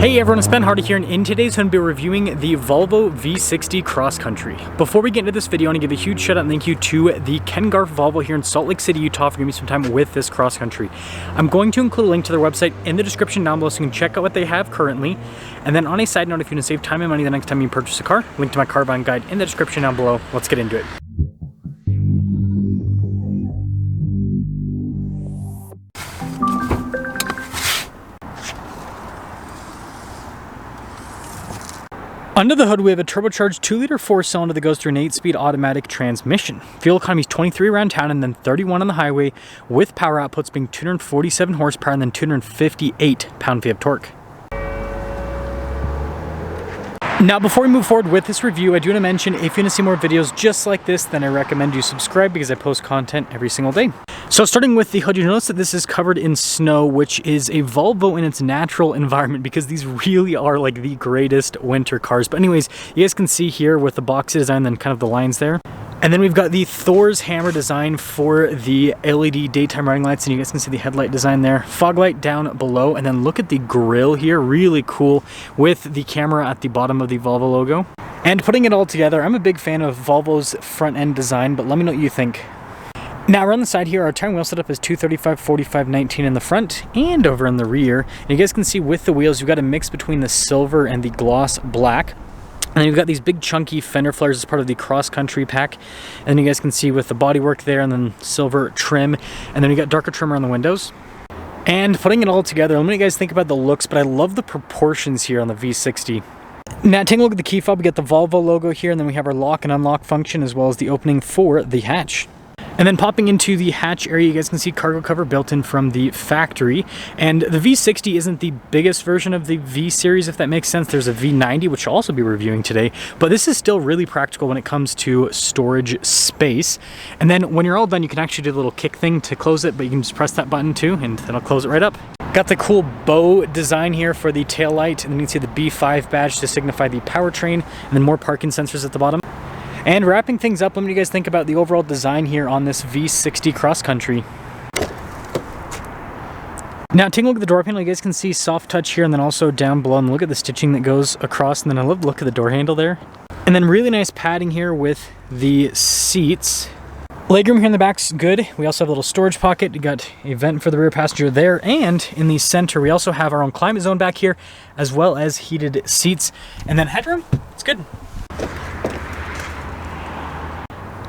Hey everyone, it's Ben Hardy here, and in today's I'm going to be reviewing the Volvo V60 Cross Country. Before we get into this video, I want to give a huge shout out and thank you to the Ken Garf Volvo here in Salt Lake City, Utah for giving me some time with this cross country. I'm going to include a link to their website in the description down below so you can check out what they have currently. And then on a side note, if you want to save time and money the next time you purchase a car, link to my car buying guide in the description down below. Let's get into it. Under the hood, we have a turbocharged 2-liter 4-cylinder that goes through an 8-speed automatic transmission. Fuel economy is 23 around town and then 31 on the highway, with power outputs being 247 horsepower and then 258 pound-feet of torque. Now, before we move forward with this review, I do want to mention if you want to see more videos just like this, then I recommend you subscribe because I post content every single day. So starting with the hood, you notice that this is covered in snow, which is a Volvo in its natural environment because these really are like the greatest winter cars. But anyways, you guys can see here with the box design and kind of the lines there. And then we've got the Thor's hammer design for the LED daytime running lights, and you guys can see the headlight design there. Fog light down below, and then look at the grille here, really cool with the camera at the bottom of the Volvo logo. And putting it all together, I'm a big fan of Volvo's front end design, but let me know what you think. Now around the side here, our tire wheel setup is 235, 45, 19 in the front and over in the rear. And you guys can see with the wheels, you've got a mix between the silver and the gloss black. And then you've got these big chunky fender flares as part of the cross country pack. And then you guys can see with the bodywork there and then silver trim. And then you got darker trim around the windows. And putting it all together, let me know what you guys think about the looks, but I love the proportions here on the V60. Now taking a look at the key fob, we get the Volvo logo here, and then we have our lock and unlock function as well as the opening for the hatch. And then popping into the hatch area, you guys can see cargo cover built in from the factory. And the V60 isn't the biggest version of the V series, if that makes sense. There's a V90, which I'll also be reviewing today. But this is still really practical when it comes to storage space. And then when you're all done, you can actually do a little kick thing to close it, but you can just press that button too, and then it'll close it right up. Got the cool bow design here for the tail light, and then you can see the B5 badge to signify the powertrain, and then more parking sensors at the bottom. And wrapping things up, let me know what you guys think about the overall design here on this V60 Cross Country. Now taking a look at the door panel, you guys can see soft touch here and then also down below, and look at the stitching that goes across, and then I love the look of the door handle there. And then really nice padding here with the seats. Legroom here in the back's good. We also have a little storage pocket. You got a vent for the rear passenger there, and in the center we also have our own climate zone back here, as well as heated seats. And then headroom, it's good.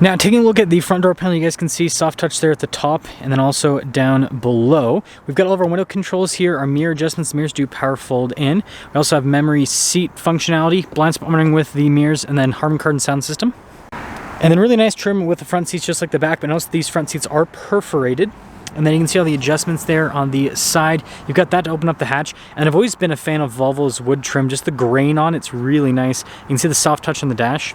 Now taking a look at the front door panel, you guys can see soft touch there at the top and then also down below. We've got all of our window controls here, our mirror adjustments. The mirrors do power fold in. We also have memory seat functionality, blind spot monitoring with the mirrors, and then Harman Kardon sound system. And then really nice trim with the front seats just like the back, but notice these front seats are perforated. And then you can see all the adjustments there on the side. You've got that to open up the hatch. And I've always been a fan of Volvo's wood trim, just the grain on it's really nice. You can see the soft touch on the dash.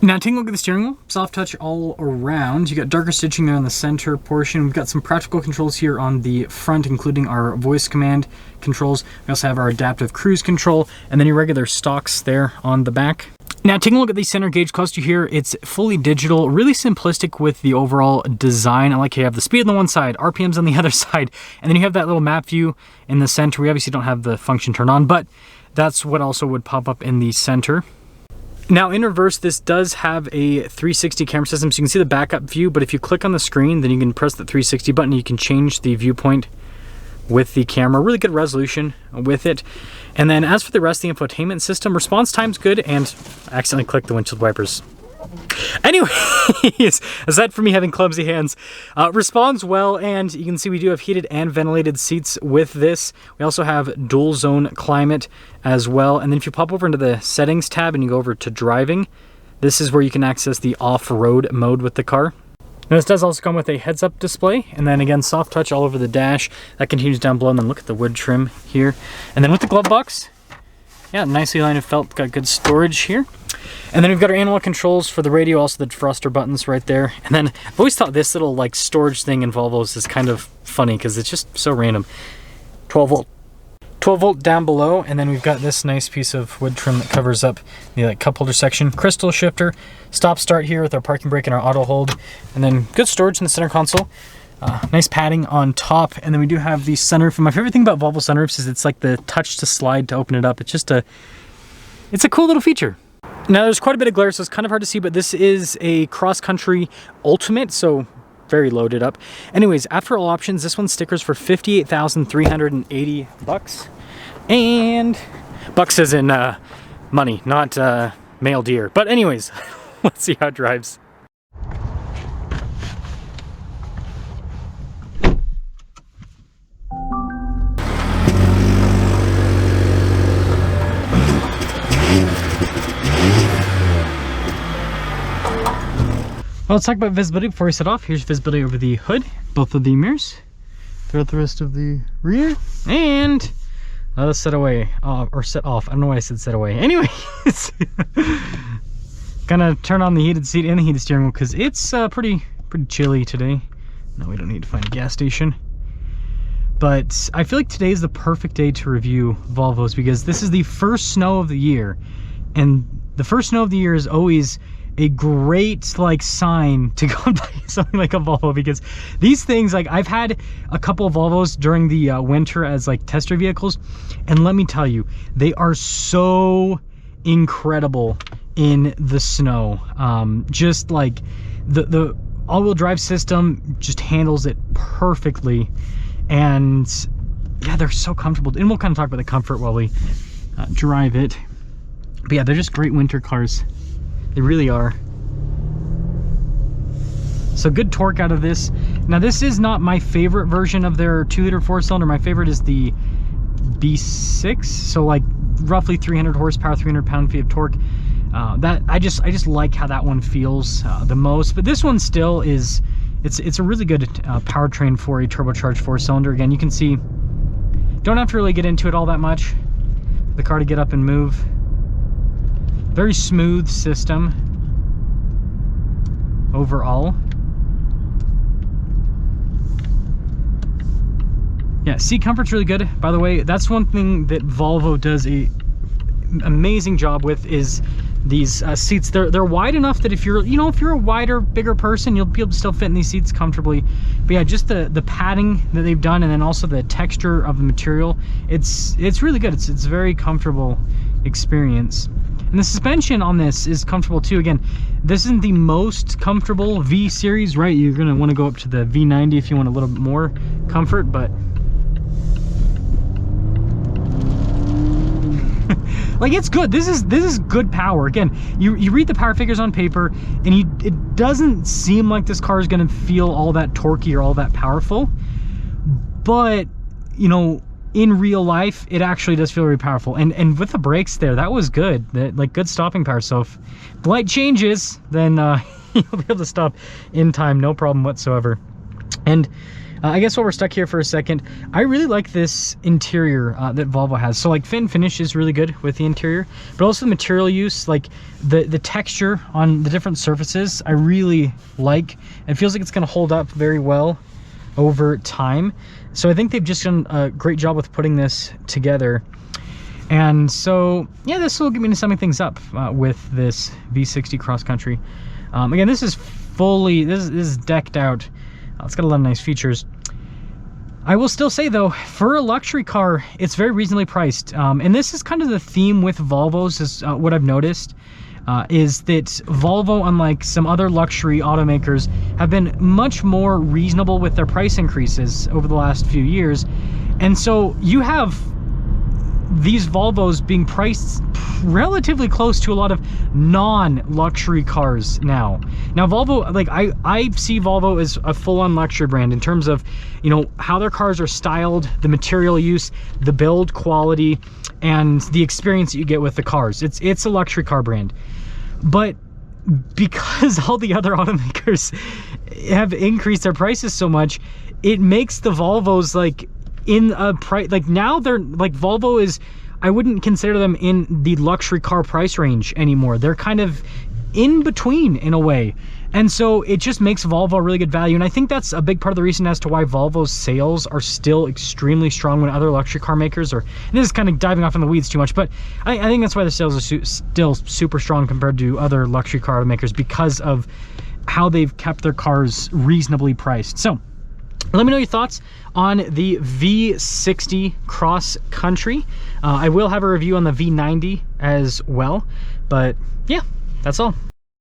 Now taking a look at the steering wheel, soft touch all around. You got darker stitching there on the center portion. We've got some practical controls here on the front, including our voice command controls. We also have our adaptive cruise control, and then your regular stocks there on the back. Now taking a look at the center gauge cluster here, it's fully digital, really simplistic with the overall design. I like how you have the speed on the one side, RPMs on the other side, and then you have that little map view in the center. We obviously don't have the function turned on, but that's what also would pop up in the center. Now in reverse, this does have a 360 camera system, so you can see the backup view, but if you click on the screen, then you can press the 360 button, and you can change the viewpoint with the camera. Really good resolution with it. And then as for the rest of the infotainment system, response time's good, and I accidentally clicked the windshield wipers. Anyways, aside from me having clumsy hands, responds well, and you can see we do have heated and ventilated seats with this. We also have dual zone climate as well. And then if you pop over into the settings tab and you go over to driving, this is where you can access the off-road mode with the car. Now this does also come with a heads-up display, and then again soft touch all over the dash. That continues down below, and then look at the wood trim here. And then with the glove box, yeah, nicely lined felt, got good storage here. And then we've got our analog controls for the radio, also the defroster buttons right there. And then I've always thought this little like storage thing in Volvos is kind of funny because it's just so random. 12 12 volt down below, and then we've got this nice piece of wood trim that covers up the cup holder section. Crystal shifter, stop start here with our parking brake and our auto hold, and then good storage in the center console. Nice padding on top, and then we do have the sunroof. And my favorite thing about Volvo sunroofs is it's like the touch to slide to open it up. It's just it's a cool little feature. Now there's quite a bit of glare, so it's kind of hard to see, but this is a Cross Country Ultimate, so very loaded up. Anyways, after all options, this one stickers for $58,380. And bucks as in money, not male deer. But anyways, let's see how it drives. Well, let's talk about visibility before we set off. Here's visibility over the hood, both of the mirrors, throughout the rest of the rear, and let's set away, or set off. I don't know why I said set away. Anyways, gonna turn on the heated seat and the heated steering wheel because it's pretty chilly today. No, we don't need to find a gas station. But I feel like today is the perfect day to review Volvos because this is the first snow of the year, and the first snow of the year is always a great sign to go and buy something like a Volvo, because these things, I've had a couple of Volvos during the winter as tester vehicles, and let me tell you, they are so incredible in the snow. Just the all-wheel drive system just handles it perfectly, and yeah, they're so comfortable. And we'll kind of talk about the comfort while we drive it, but yeah, they're just great winter cars. They really are. So good torque out of this. Now this is not my favorite version of their 2-liter 4-cylinder. My favorite is the V6. So roughly 300 horsepower, 300 pound-feet of torque. That I just like how that one feels the most. But this one still is, it's a really good powertrain for a turbocharged 4-cylinder. Again, you can see, don't have to really get into it all that much for the car to get up and move. Very smooth system overall. Yeah, seat comfort's really good. By the way, that's one thing that Volvo does a amazing job with is these seats. They're wide enough that if you're a wider, bigger person, you'll be able to still fit in these seats comfortably. But yeah, just the padding that they've done, and then also the texture of the material, it's really good. It's a very comfortable experience. And the suspension on this is comfortable too. Again, this isn't the most comfortable V series, right? You're gonna want to go up to the V90 if you want a little bit more comfort, but it's good. This is good power. Again, you read the power figures on paper, and it doesn't seem like this car is gonna feel all that torquey or all that powerful, but in real life, it actually does feel very powerful. And with the brakes there, that was good. Good stopping power. So if the light changes, then you'll be able to stop in time, no problem whatsoever. And I guess while we're stuck here for a second, I really like this interior that Volvo has. So fit and finish is really good with the interior, but also the material use, the texture on the different surfaces, I really like. It feels like it's going to hold up very well over time. So I think they've just done a great job with putting this together. And so yeah, this will get me to summing things up with this V60 Cross Country. Again, this is this is decked out. It's got a lot of nice features. I will still say though, for a luxury car, it's very reasonably priced. And this is kind of the theme with Volvos, is what I've noticed. Is that Volvo, unlike some other luxury automakers, have been much more reasonable with their price increases over the last few years. And so you have these Volvos being priced relatively close to a lot of non-luxury cars now. Now Volvo, I see Volvo as a full-on luxury brand in terms of, how their cars are styled, the material use, the build quality, and the experience that you get with the cars. It's a luxury car brand. But because all the other automakers have increased their prices so much, it makes the Volvos in a price, now they're Volvo is, I wouldn't consider them in the luxury car price range anymore. They're kind of in between in a way. And so it just makes Volvo a really good value. And I think that's a big part of the reason as to why Volvo's sales are still extremely strong when other luxury car makers are, and this is kind of diving off in the weeds too much, but I think that's why the sales are still super strong compared to other luxury car makers, because of how they've kept their cars reasonably priced. So let me know your thoughts on the V60 Cross Country. I will have a review on the V90 as well, but yeah, that's all.